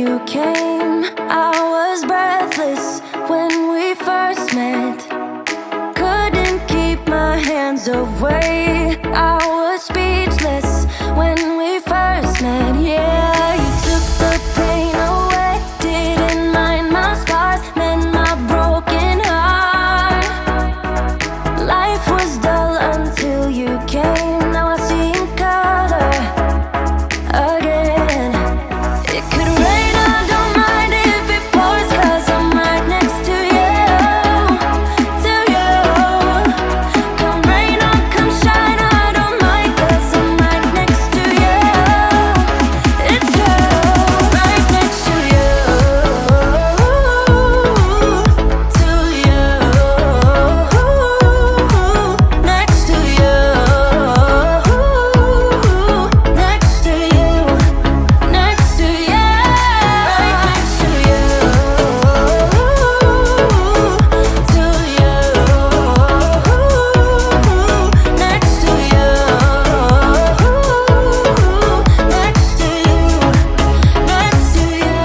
you came. I was breathless when we first met. Couldn't keep my hands away. I was speechless when we first met. Yeah, you took the pain away. Didn't mind my scars, mend my broken heart. Life was dull until you came. Now I see in color again. It could rain, I don't mind if it pours, 'cause I'm right next to you, to you. Come rain or come shine, I don't mind, 'cause I'm right next to you. It's you, right next to you, to you, next to you, next to you, next to you, right next to you, to you, next to you, next to you, next to you.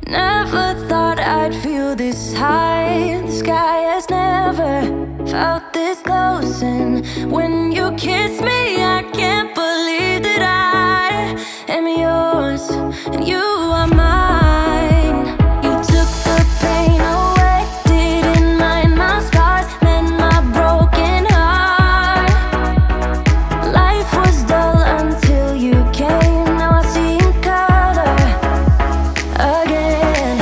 Never thought I'd feel this high. The sky has never felt this close, and when you kiss me, I can't believe that I am yours and you are mine. You took the pain away, didn't mind my scars, mend my broken heart. Life was dull until you came. Now I see in color again.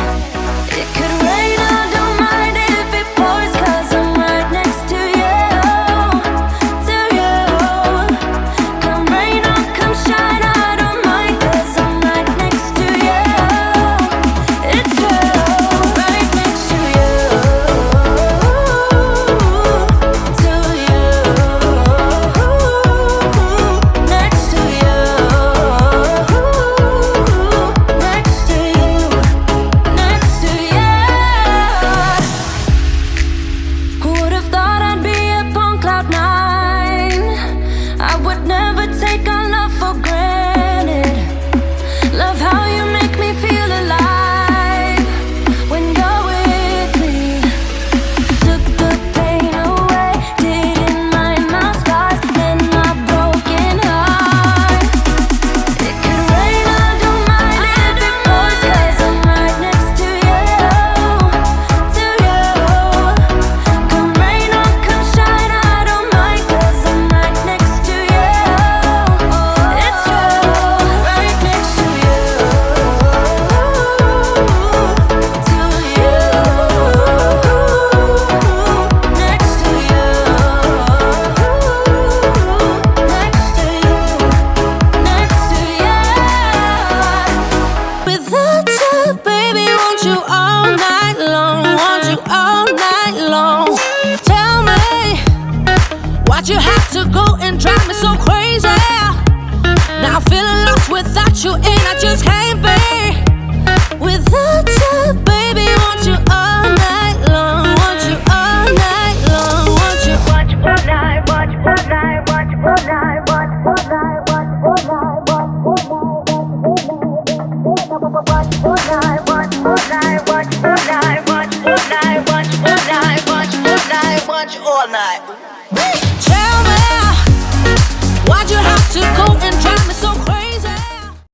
It could rain, I don't mind if it pours, 'cause I'm right next to you, to you. Come rain or come shine, I don't mind, 'cause I'm right next to you. It's you, right next to you, to you, next to you, next to you, next to you. Who would have thought I'd be up on cloud nine? I would never take our love for granted. Love how you make me feel alive when you're with me. Took the pain away, didn't mind my scars, mend my broken heart. It could rain, I don't mind if it pours, 'cause I'm right next to you, to you. Come rain or come shine, I don't mind, 'cause I'm right next to you. It's you, right next to you, to you, next to you, next to you, next to you. Without you, baby, want you all night long, want you all night long. Tell me, why'd you have to go and drive me so crazy? Now I'm feeling lost without you, and I just can't be. Without you, baby, want you all night long, want you all night long, want you. Watch all night, watch all night, watch all night, watch all night, watch all night, watch all night, watch all night, watch all night, watch all night, watch all night, watch all night, watch all night. Tell me, why'd you have to go and try